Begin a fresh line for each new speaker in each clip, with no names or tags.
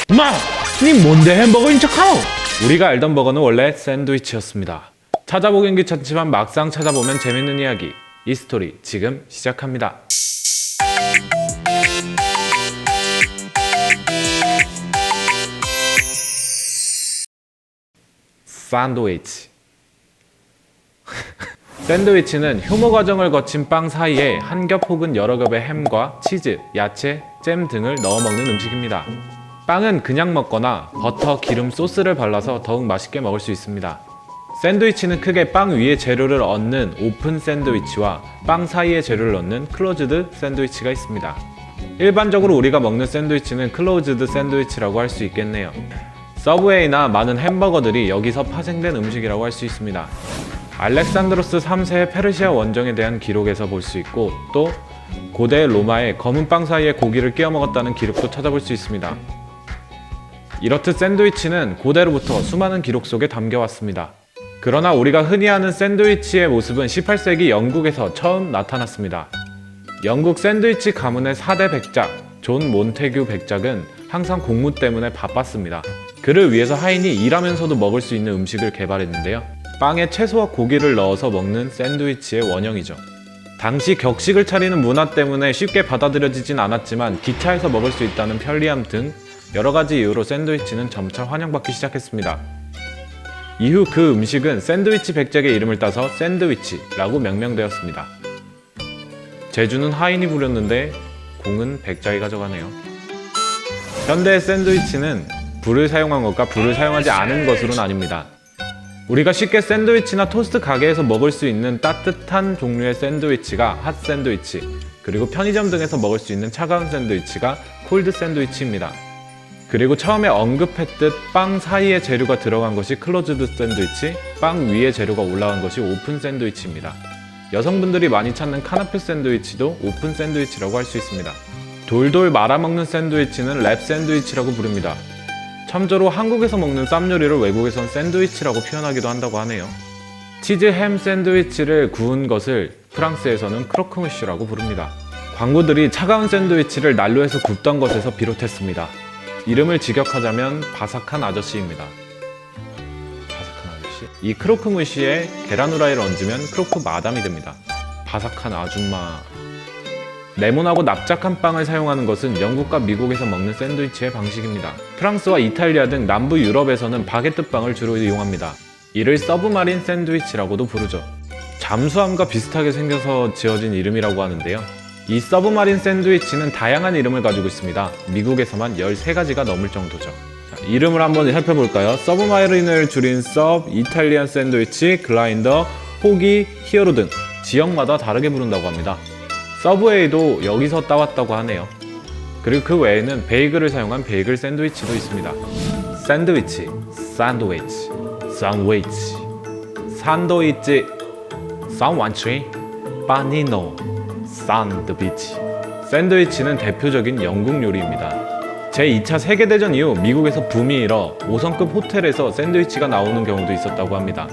마! 니 뭔데 햄버거인 척하오? 우리가 알던 버거는 원래 샌드위치였습니다. 찾아보긴 귀찮지만 막상 찾아보면 재밌는 이야기. 이 스토리 지금 시작합니다. 샌드위치. 샌드위치는 효모 과정을 거친 빵 사이에 한 겹 혹은 여러 겹의 햄과 치즈, 야채, 잼 등을 넣어 먹는 음식입니다. 빵은 그냥 먹거나 버터, 기름, 소스를 발라서 더욱 맛있게 먹을 수 있습니다. 샌드위치는 크게 빵 위에 재료를 얹는 오픈 샌드위치와 빵 사이에 재료를 넣는 클로즈드 샌드위치가 있습니다. 일반적으로 우리가 먹는 샌드위치는 클로즈드 샌드위치라고 할 수 있겠네요. 서브웨이나 많은 햄버거들이 여기서 파생된 음식이라고 할 수 있습니다. 알렉산드로스 3세의 페르시아 원정에 대한 기록에서 볼 수 있고, 또 고대 로마의 검은 빵 사이에 고기를 끼워 먹었다는 기록도 찾아볼 수 있습니다. 이렇듯 샌드위치는 고대로부터 수많은 기록 속에 담겨왔습니다. 그러나 우리가 흔히 아는 샌드위치의 모습은 18세기 영국에서 처음 나타났습니다. 영국 샌드위치 가문의 4대 백작 존 몬테규 백작은 항상 공무 때문에 바빴습니다. 그를 위해서 하인이 일하면서도 먹을 수 있는 음식을 개발했는데요. 빵에 채소와 고기를 넣어서 먹는 샌드위치의 원형이죠. 당시 격식을 차리는 문화 때문에 쉽게 받아들여지진 않았지만 기차에서 먹을 수 있다는 편리함 등 여러 가지 이유로 샌드위치는 점차 환영받기 시작했습니다. 이후 그 음식은 샌드위치 백작의 이름을 따서 샌드위치라고 명명되었습니다. 제주는 하인이 부렸는데 공은 백작이 가져가네요. 현대의 샌드위치는 불을 사용한 것과 불을 사용하지 않은 것으로 나뉩니다. 우리가 쉽게 샌드위치나 토스트 가게에서 먹을 수 있는 따뜻한 종류의 샌드위치가 핫 샌드위치, 그리고 편의점 등에서 먹을 수 있는 차가운 샌드위치가 콜드 샌드위치입니다. 그리고 처음에 언급했듯 빵 사이에 재료가 들어간 것이 클로즈드 샌드위치, 빵 위에 재료가 올라간 것이 오픈 샌드위치입니다. 여성분들이 많이 찾는 카나페 샌드위치도 오픈 샌드위치라고 할 수 있습니다. 돌돌 말아먹는 샌드위치는 랩 샌드위치라고 부릅니다. 참조로 한국에서 먹는 쌈 요리를 외국에선 샌드위치라고 표현하기도 한다고 하네요. 치즈 햄 샌드위치를 구운 것을 프랑스에서는 크로크무쉬라고 부릅니다. 광고들이 차가운 샌드위치를 난로에서 굽던 것에서 비롯했습니다. 이름을 직역하자면 바삭한 아저씨입니다. 바삭한 아저씨? 이 크로크무쉬에 계란 후라이를 얹으면 크로크 마담이 됩니다. 바삭한 아줌마. 네모나고 납작한 빵을 사용하는 것은 영국과 미국에서 먹는 샌드위치의 방식입니다. 프랑스와 이탈리아 등 남부 유럽에서는 바게트 빵을 주로 이용합니다. 이를 서브마린 샌드위치라고도 부르죠. 잠수함과 비슷하게 생겨서 지어진 이름이라고 하는데요. 이 서브마린 샌드위치는 다양한 이름을 가지고 있습니다. 미국에서만 13가지가 넘을 정도죠. 자, 이름을 한번 살펴볼까요? 서브마린을 줄인 서브, 이탈리안 샌드위치, 글라인더, 호기, 히어로 등 지역마다 다르게 부른다고 합니다. 서브웨이도 여기서 따왔다고 하네요. 그리고 그 외에는 베이글을 사용한 베이글 샌드위치도 있습니다. 샌드위치, 샌드위치, 샌드위치, 산도이치, 샌완치, 파니노, 샌드위치. 샌드위치는 대표적인 영국 요리입니다. 제2차 세계대전 이후 미국에서 붐이 일어 5성급 호텔에서 샌드위치가 나오는 경우도 있었다고 합니다.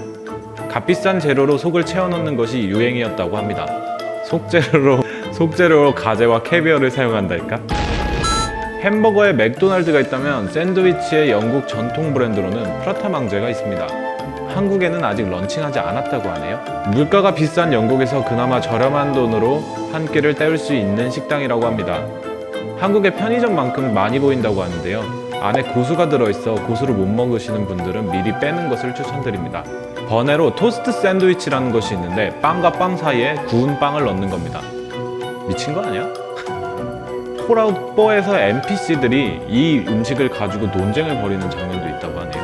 값비싼 재료로 속을 채워넣는 것이 유행이었다고 합니다. 속재료로 가재와 캐비어를 사용한달까? 햄버거에 맥도날드가 있다면 샌드위치의 영국 전통 브랜드로는 프라타망제가 있습니다. 한국에는 아직 런칭하지 않았다고 하네요. 물가가 비싼 영국에서 그나마 저렴한 돈으로 한 끼를 때울 수 있는 식당이라고 합니다. 한국의 편의점만큼 많이 보인다고 하는데요. 안에 고수가 들어있어 고수를 못 먹으시는 분들은 미리 빼는 것을 추천드립니다. 번외로 토스트 샌드위치라는 것이 있는데 빵과 빵 사이에 구운 빵을 넣는 겁니다. 미친 거 아니야? 폴아웃 4에서 NPC들이 이 음식을 가지고 논쟁을 벌이는 장면도 있다고 하네요.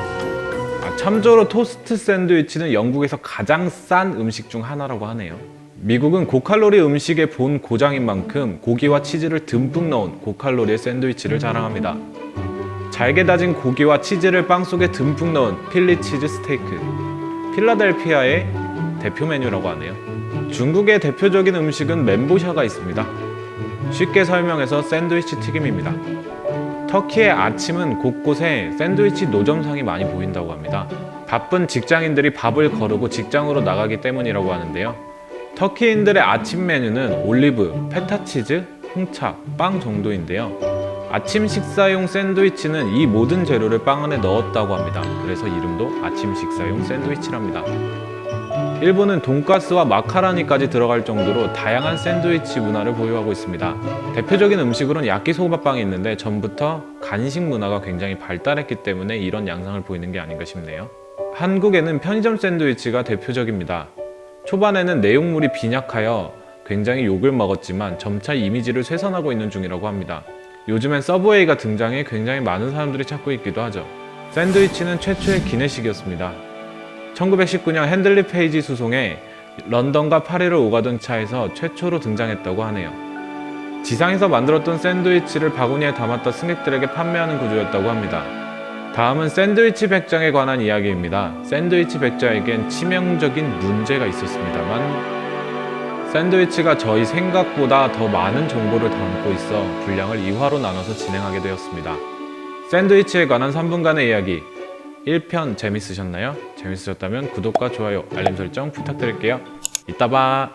참조로 토스트 샌드위치는 영국에서 가장 싼 음식 중 하나라고 하네요. 미국은 고칼로리 음식의 본 고장인 만큼 고기와 치즈를 듬뿍 넣은 고칼로리의 샌드위치를 자랑합니다. 잘게 다진 고기와 치즈를 빵 속에 듬뿍 넣은 필리 치즈 스테이크, 필라델피아의 대표 메뉴라고 하네요. 중국의 대표적인 음식은 멘보샤가 있습니다. 쉽게 설명해서 샌드위치 튀김입니다. 터키의 아침은 곳곳에 샌드위치 노점상이 많이 보인다고 합니다. 바쁜 직장인들이 밥을 거르고 직장으로 나가기 때문이라고 하는데요. 터키인들의 아침 메뉴는 올리브, 페타치즈, 홍차, 빵 정도인데요. 아침 식사용 샌드위치는 이 모든 재료를 빵 안에 넣었다고 합니다. 그래서 이름도 아침 식사용 샌드위치랍니다. 일본은 돈가스와 마카라니까지 들어갈 정도로 다양한 샌드위치 문화를 보유하고 있습니다. 대표적인 음식으로는 야끼소바빵이 있는데 전부터 간식 문화가 굉장히 발달했기 때문에 이런 양상을 보이는 게 아닌가 싶네요. 한국에는 편의점 샌드위치가 대표적입니다. 초반에는 내용물이 빈약하여 굉장히 욕을 먹었지만 점차 이미지를 훼손하고 있는 중이라고 합니다. 요즘엔 서브웨이가 등장해 굉장히 많은 사람들이 찾고 있기도 하죠. 샌드위치는 최초의 기내식이었습니다. 1919년 핸들리 페이지 수송에 런던과 파리를 오가던 차에서 최초로 등장했다고 하네요. 지상에서 만들었던 샌드위치를 바구니에 담았다 승객들에게 판매하는 구조였다고 합니다. 다음은 샌드위치 백장에 관한 이야기입니다. 샌드위치 백자에겐 치명적인 문제가 있었습니다만 샌드위치가 저희 생각보다 더 많은 정보를 담고 있어 분량을 2화로 나눠서 진행하게 되었습니다. 샌드위치에 관한 3분간의 이야기 1편 재밌으셨나요? 재밌으셨다면 구독과 좋아요, 알림 설정 부탁드릴게요. 이따 봐!